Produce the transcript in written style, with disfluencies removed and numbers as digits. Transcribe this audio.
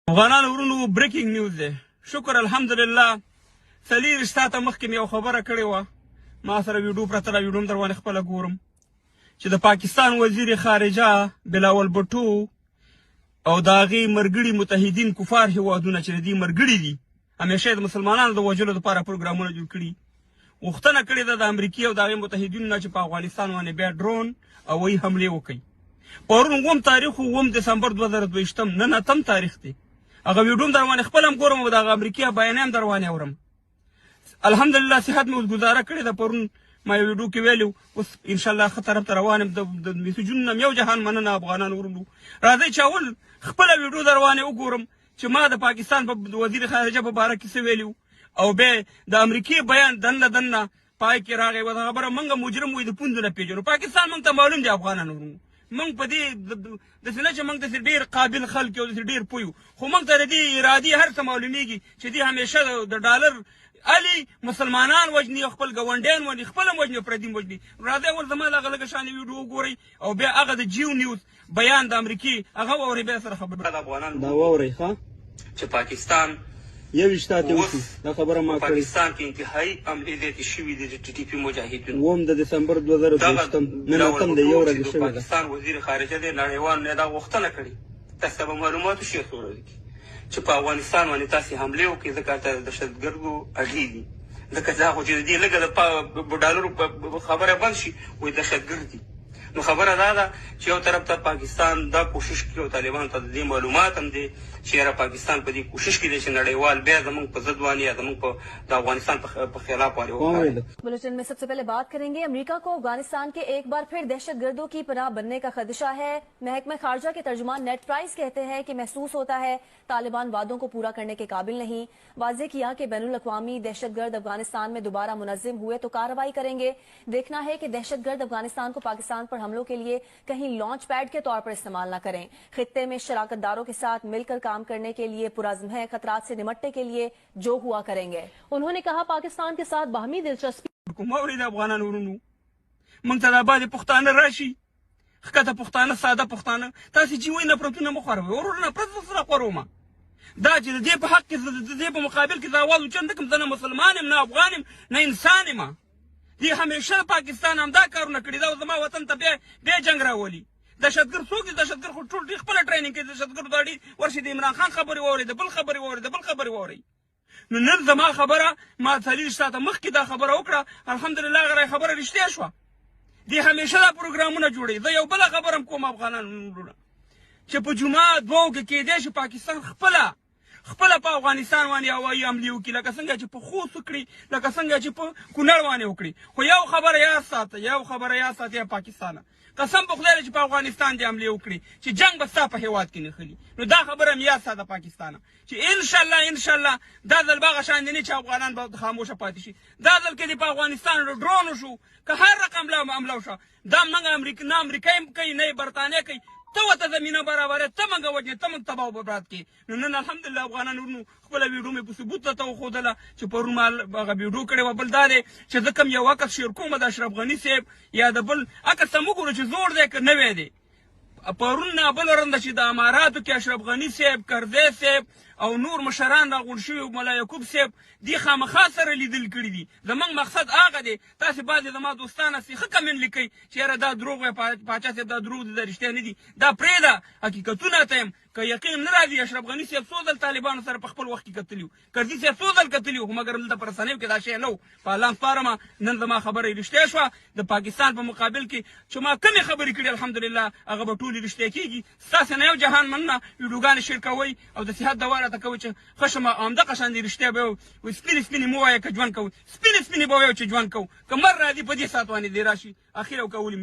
افغانانو ورونو بریکینګ نیوز دی. شکر الحمدلله. څلېرویشت ساعته مخکې مې یو خبره کړې وه، ما سره ویډیو پرته ده، ویډیو هم در باندې خپله ګورم چې د پاکستان وزیر خارجه بلاول بټو او د هغې ملګري متحدین کفار هېوادونه چې د دې ملګري دي، همیشه د مسلمانانو د وژلو دپاره پروګرامونه جوړ کړي. غوښتنه کړې ده د امریکې او د هغې متحدینو نه چې په افغانستان باندې بیا ډرون او وی حملې وکړي. پرون 9 تاریخ و 9 دسمبر 2022 نن 8 تاریخ دی. هغه ویډیو هم در باندې خپل هم ګورم او د هغه امریکې بیانیه هم در باندې اورم. الحمدلله صحت مې اوس ګزاره کړې ده. پرون ما یو ویډیو کې ویلي، اوس انشاءالله ښه طرف ته روان یم. د میسجونو نه یو جهان مننه افغانانو ورونو. راځئ چې اول خپله ویډیو در باندې وګورم چې ما د پاکستان په وزیر خارجه په باره کې څه ویلي او بیا د امریکې بیان دننه پای کې راغی. و دا خبره موږ مجرم وایي د پوندو نه پېژنو. پاکستان موږ ته معلوم دی افغانانو ورونو. موږ په دې داسې نه چې موږ داسې ډېر قابل خلک یو، داسې ډېر پوه یو، خو موږ ته د دې ارادي هر څه معلومېږي چې دې همیشه د ډالر علي مسلمانان وژني او خپل ګاونډیان وژني، خپل هم وژني، پردي هم وژني. راځئ اول زما د هغه لږه شانې ویډیو وګورئ او بیا هغه د جیو نیوز بیان د امریکې هغه واورئ، بیا سره خبرې. افغانان دا واورئ ښه چې پاکستان 21 تاته وشو دا خبره ما کړې. پاکستان کې انتهایی حملې زیاتې شوي دي د ټي ټي پي مجاهدینو. 9 د دسمبر 2022 نن 8 د یو ورځ شوې ده. پاکستان وزیر خارجه دی نړیوال نه دا غوښتنه کړې تاسو به معلوماتو شیر کړئ چې په افغانستان باندې تاسې حملې وکړئ ځکه ته دهشتګردو اډې دي. ځکه دا خو چې د دې لږه د ډالرو په خبره بند شي وایي دهشتګرد دي. نو خبره دا ده چې یو طرف ته پاکستان دا کوشش کوي او طالبان ته د دې معلومات هم دي چې یاره پاکستان په دې کوشش کوي چې نړیوال بیا زموږ په ضد باندې یا زموږ د افغانستان په خلاف باندې وکړي. बुलेटिन में सबसे पहले बात करेंगे अमेरिका को अफगानिस्तान के एक बार फिर दहशतगर्दों की पनाह बनने का खदशा है। महकमा खारजा के तर्जुमान नेट प्राइस कहते हैं कि महसूस होता है तालिबान वादों को पूरा करने के काबिल नहीं। वाजे किया कि बैनुल-अक़वामी दहशतगर्द अफगानिस्तान में दोबारा मुनज़्ज़म हुए तो कार्रवाई करेंगे। देखना है कि दहशतगर्द अफगानिस्तान को पाकिस्तान पर हमलों के लिए कहीं लॉन्च पैड के तौर पर इस्तेमाल न करें। खित्ते में शराकतदारों के साथ मिलकर काम करने के लिए पुरज़्म है, खतरात से निमटने के लिए जो हुआ करेंगे। उन्होंने कहा पाकिस्तान के साथ बाहमी दिलचस्पी د افغانانو ورونو موږ ته د باندې پښتانه راشي ښکته پښتانه ساده پښتانه تاسې چې وایي نفرتونه مه خوروئ. ورور نفرت زه سره خورومه دا چې د دې په حق کې د دې په مقابل کې زه اواز اوچت نه کړم. زه نه مسلمان یم، نه افغان یم، نه انسان یم. دې همیشه پاکستان همدا کارونه کړي دا او زما وطن ته بیا جنګ راولي. دهشتګرد څوک دي؟ دهشتګرد خو ټول خپله ټریننګ کوي. دهشتګردو دا ډېر ورشي د عمران خان خبرې واورئ، د بل خبرې واورئ، د بل خبرې واورئ. نو نن زما خبره ما 40 ساعته مخکې دا خبره وکړه، الحمدلله هغه خبره رښتیا شوه. دې همیشه دا پروګرامونه جوړوي. زه یو بله خبره هم کوم افغانانو وروڼه چې په جمعه دوو کې کېدی شي پاکستان خپله په افغانستان باندې هوایي حملې وکړي لکه څنګه چې په خوست وکړي، لکه څنګه چې په کونړ باندې وکړي. خو یو خبره یاد ساته پاکستانه، قسم په خدای چې په افغانستان دې حملې وکړي چې جنګ به ستا په هېواد کې نه خلي. نو دا خبره هم یاد ساته پاکستانه چې انشاءالله دا ځل به هغه شان دی نه چې افغانان به خاموشه پاتې شي. دا ځل کې دې په افغانستان ډرون وشو که هر رقم حمله وشوه دا موږ نه امریکا کوي نه برطانیه کوي. ته ورته زمینه برابرې، ته موږ وژنې، ته موږ تباه او برباد کړې. نو نن الحمدلله افغانانو ورونو خپله ویډیو مې په ثبوت راته وښودله چې پرون ما هغه ویډیو کړې وه. بل دا دی چې زه کوم یو عکس شیر کوم د اشرف غني صاحب یا د بل عکس ته وګورو چې زوړ دی که نوی دی. پرون نه بله رنده چې د اماراتو کې اشرف غني صاحب، کرزی صاحب او نور مشران راغونډ شوي، ملا یعقوب صاحب دې خامخا سره لیدل کړي دي. زموږ مقصد هغه دی. تاسې بعضې زما دوستان هسې ښه کمنټ لیکئ چې یاره دا دروغ وایي پاچا صاحب، دا دروغ دي، دا رښتیا نه دي. دا پرېږده، حقیقتونه ته یم که یقین نه راځي. اشرف غني صاحب څو ځل طالبانو سره په خپل وخت کې کتلي وو، کرزي صاحب څو ځل کتلي وو، خو مګر دلته په رسنیو کې دا شی نه و. په الله سپارمه نن زما خبره رښتیا شوه. د پاکستان په مقابل کې چې ما کمې خبرې کړي الحمدلله هغه به ټولې رښتیا کېږي. ستاسې نه یو جهان مننه. ویډیوګانې شیر کوئ او د صحت دوا راته کوئ چې ښه شمه همدغه شان دې رښتیا به وي. سپینې مه وایه که ژوند کوو، سپینې به وایو چې ژوند کوو. که مر راځي په دې ساعت باندې دې راشي اخر او کولي